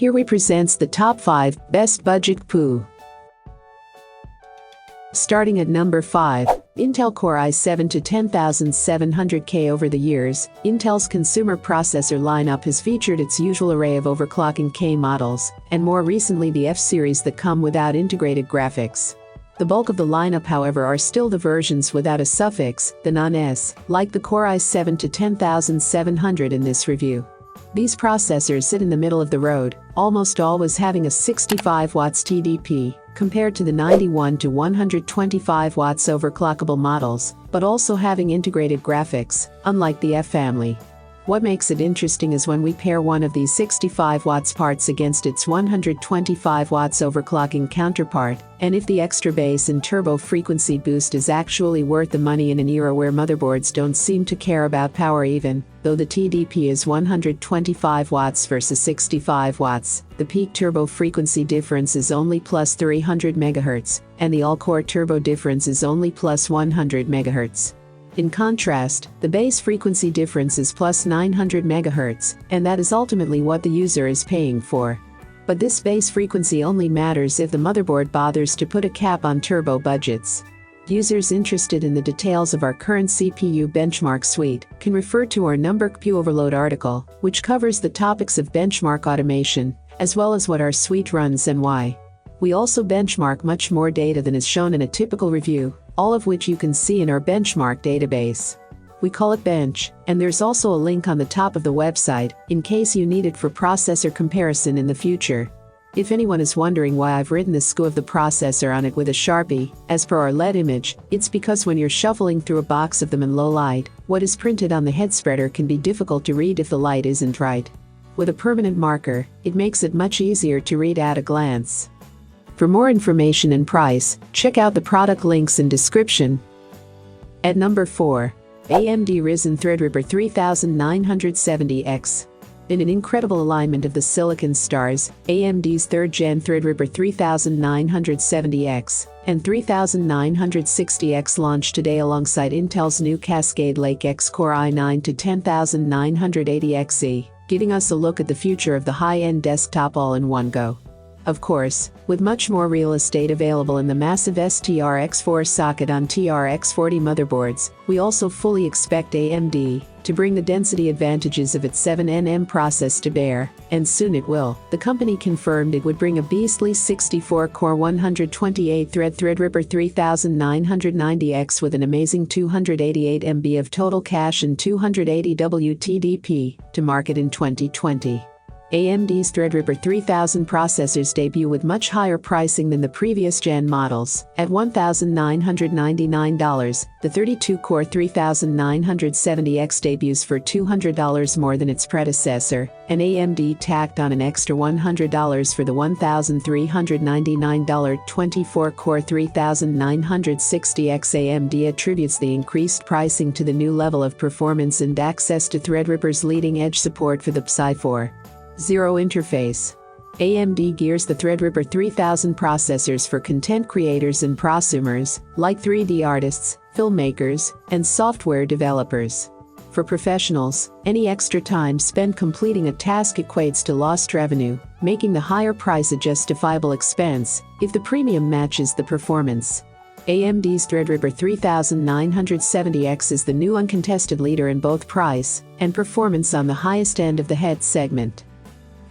Here we presents the top 5 best budget PU. Starting at number 5, Intel Core i7 to 10700K. Over the years, Intel's consumer processor lineup has featured its usual array of overclocking K models, and more recently the F series that come without integrated graphics. The bulk of the lineup, however, are still the versions without a suffix, the non-S, like the Core i7 to 10700 in this review. These processors sit in the middle of the road, almost always having a 65 watts TDP, compared to the 91 to 125 watts overclockable models, but also having integrated graphics, unlike the F family. What makes it interesting is when we pair one of these 65 watts parts against its 125 watts overclocking counterpart, and if the extra bass and turbo frequency boost is actually worth the money in an era where motherboards don't seem to care about power even, though the TDP is 125 watts versus 65 watts, the peak turbo frequency difference is only plus 300 MHz, and the all-core turbo difference is only plus 100 MHz. In contrast, the base frequency difference is plus 900 MHz, and that is ultimately what the user is paying for. But this base frequency only matters if the motherboard bothers to put a cap on turbo budgets. Users interested in the details of our current CPU benchmark suite can refer to our Numberk PU Overload article, which covers the topics of benchmark automation, as well as what our suite runs and why. We also benchmark much more data than is shown in a typical review, all of which you can see in our benchmark database. We call it Bench, and there's also a link on the top of the website, in case you need it for processor comparison in the future. If anyone is wondering why I've written the SKU of the processor on it with a Sharpie, as per our LED image, it's because when you're shuffling through a box of them in low light, what is printed on the head spreader can be difficult to read if the light isn't right. With a permanent marker, it makes it much easier to read at a glance. For more information and price, check out the product links in description. At number 4, AMD Ryzen Threadripper 3970X. In an incredible alignment of the silicon stars, AMD's 3rd Gen Threadripper 3970X and 3960X launched today alongside Intel's new Cascade Lake X Core i9 to 10980XE, giving us a look at the future of the high-end desktop all in one go. Of course, with much more real estate available in the massive STRX4 socket on TRX40 motherboards, we also fully expect AMD to bring the density advantages of its 7nm process to bear, and soon it will. The company confirmed it would bring a beastly 64-core 128-thread Threadripper 3990X with an amazing 288 MB of total cache and 280 WTDP to market in 2020. AMD's Threadripper 3000 processors debut with much higher pricing than the previous gen models. At $1,999, the 32-core 3970X debuts for $200 more than its predecessor, and AMD tacked on an extra $100 for the $1,399 24-core 3960X. AMD attributes the increased pricing to the new level of performance and access to Threadripper's leading-edge support for the Psy-4.0 interface. AMD gears the Threadripper 3000 processors for content creators and prosumers, like 3D artists, filmmakers, and software developers. For professionals, any extra time spent completing a task equates to lost revenue, making the higher price a justifiable expense if the premium matches the performance. AMD's Threadripper 3970X is the new uncontested leader in both price and performance on the highest end of the head segment.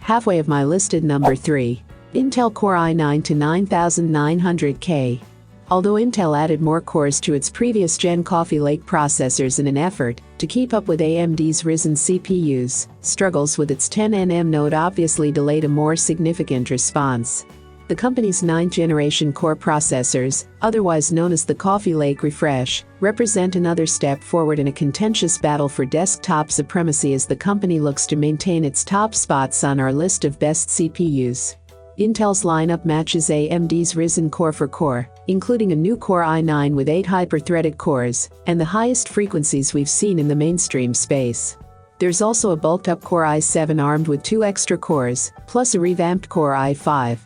Halfway of my listed number 3, Intel Core i9 to 9900K. Although Intel added more cores to its previous gen Coffee Lake processors in an effort to keep up with AMD's Ryzen CPUs, struggles with its 10nm node obviously delayed a more significant response. The company's 9th generation core processors, otherwise known as the Coffee Lake refresh, represent another step forward in a contentious battle for desktop supremacy as the company looks to maintain its top spots on our list of best CPUs. Intel's lineup matches AMD's Ryzen core for core, including a new Core i9 with 8 hyper-threaded cores, and the highest frequencies we've seen in the mainstream space. There's also a bulked-up Core i7 armed with 2 extra cores, plus a revamped Core i5.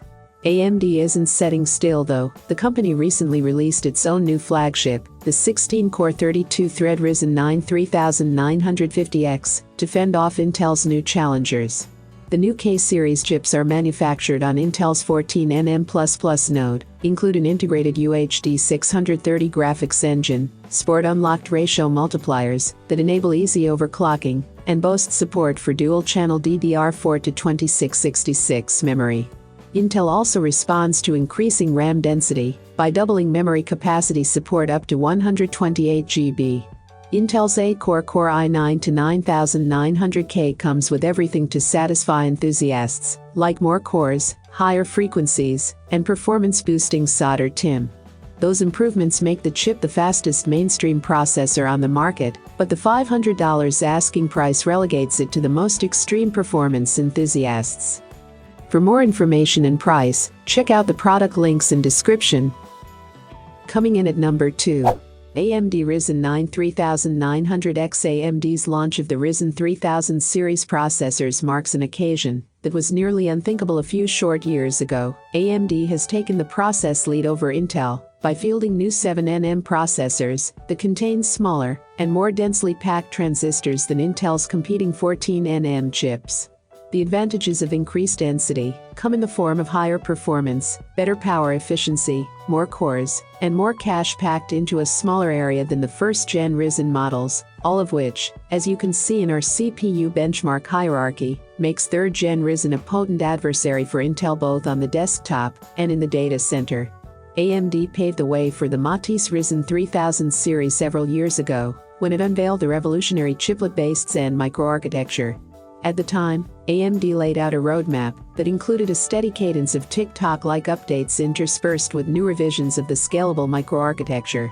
AMD isn't setting still though. The company recently released its own new flagship, the 16-core 32-thread Ryzen 9 3950X, to fend off Intel's new challengers. The new K-series chips are manufactured on Intel's 14nm++ node, include an integrated UHD 630 graphics engine, sport unlocked ratio multipliers that enable easy overclocking, and boast support for dual-channel DDR4 to 2666 memory. Intel also responds to increasing RAM density by doubling memory capacity support up to 128 GB. Intel's 8-core Core i9 to 9900K comes with everything to satisfy enthusiasts, like more cores, higher frequencies, and performance-boosting solder TIM. Those improvements make the chip the fastest mainstream processor on the market, but the $500 asking price relegates it to the most extreme performance enthusiasts. For more information and price, check out the product links in description. Coming in at number 2. AMD Ryzen 9 3900X. AMD's launch of the Ryzen 3000 series processors marks an occasion that was nearly unthinkable a few short years ago. AMD has taken the process lead over Intel by fielding new 7nm processors that contain smaller and more densely packed transistors than Intel's competing 14nm chips. The advantages of increased density come in the form of higher performance, better power efficiency, more cores, and more cache packed into a smaller area than the first-gen Ryzen models, all of which, as you can see in our CPU benchmark hierarchy, makes third-gen Ryzen a potent adversary for Intel both on the desktop and in the data center. AMD paved the way for the Matisse Ryzen 3000 series several years ago, when it unveiled the revolutionary chiplet-based Zen microarchitecture. At the time, AMD laid out a roadmap that included a steady cadence of tick-tock-like updates interspersed with new revisions of the scalable microarchitecture.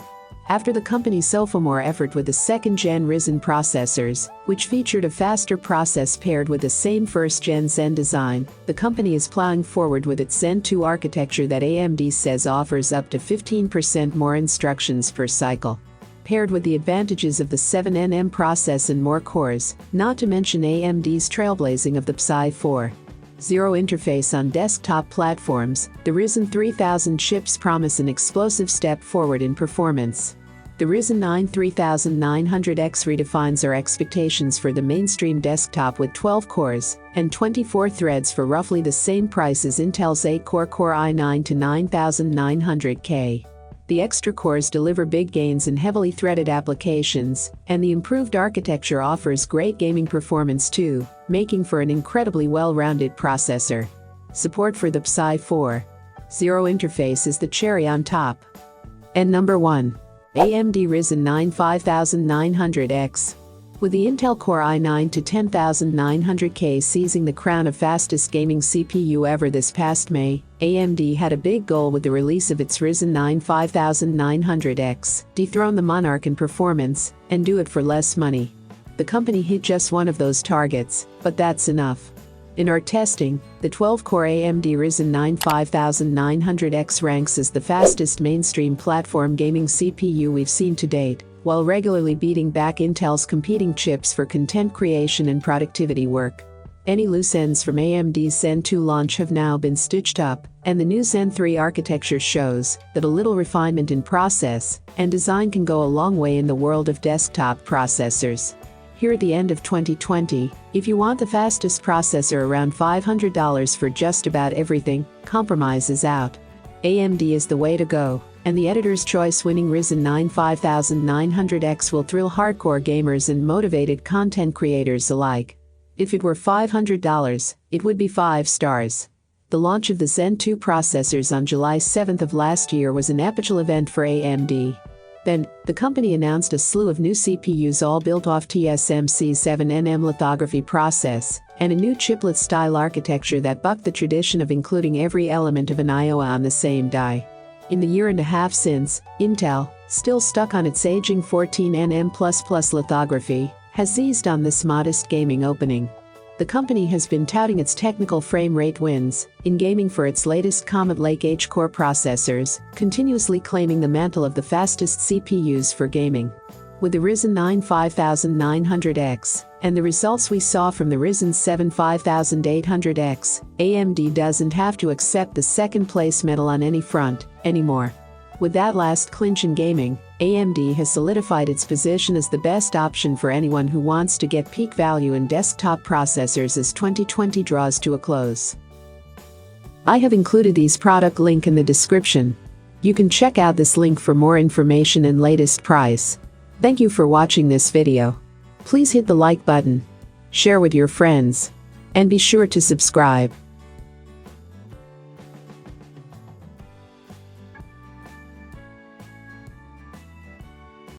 After the company's sophomore effort with the second-gen Ryzen processors, which featured a faster process paired with the same first-gen Zen design, the company is plowing forward with its Zen 2 architecture that AMD says offers up to 15% more instructions per cycle. Paired with the advantages of the 7nm process and more cores, not to mention AMD's trailblazing of the Psi 4.0 interface on desktop platforms, the Ryzen 3000 chips promise an explosive step forward in performance. The Ryzen 9 3900X redefines our expectations for the mainstream desktop with 12 cores and 24 threads for roughly the same price as Intel's 8-core Core i9 to 9900K. The extra cores deliver big gains in heavily threaded applications, and the improved architecture offers great gaming performance too, making for an incredibly well-rounded processor. Support for the Psi 4.0 interface is the cherry on top. And number 1. AMD Ryzen 9 5900X. With the Intel Core i9 to 10900K seizing the crown of fastest gaming CPU ever this past May, AMD had a big goal with the release of its Ryzen 9 5900X: dethrone the monarch in performance, and do it for less money. The company hit just one of those targets, but that's enough. In our testing, the 12-core AMD Ryzen 9 5900X ranks as the fastest mainstream platform gaming CPU we've seen to date, while regularly beating back Intel's competing chips for content creation and productivity work. Any loose ends from AMD's Zen 2 launch have now been stitched up, and the new Zen 3 architecture shows that a little refinement in process and design can go a long way in the world of desktop processors. Here at the end of 2020, if you want the fastest processor around $500 for just about everything, compromise is out. AMD is the way to go, and the editor's choice winning Ryzen 9 5900X will thrill hardcore gamers and motivated content creators alike. If it were $500, it would be 5 stars. The launch of the Zen 2 processors on July 7th of last year was an epical event for AMD. Then, the company announced a slew of new CPUs all built off TSMC's 7nm lithography process, and a new chiplet-style architecture that bucked the tradition of including every element of an IOA on the same die. In the year and a half since, Intel, still stuck on its aging 14nm++ lithography, has seized on this modest gaming opening. The company has been touting its technical frame rate wins in gaming for its latest Comet Lake H-core processors, continuously claiming the mantle of the fastest CPUs for gaming. With the Ryzen 9 5900X and the results we saw from the Ryzen 7 5800X, AMD doesn't have to accept the second-place medal on any front anymore. With that last clinch in gaming, AMD has solidified its position as the best option for anyone who wants to get peak value in desktop processors as 2020 draws to a close. I have included these product link in the description. You can check out this link for more information and latest price. Thank you for watching this video. Please hit the like button, share with your friends, and be sure to subscribe.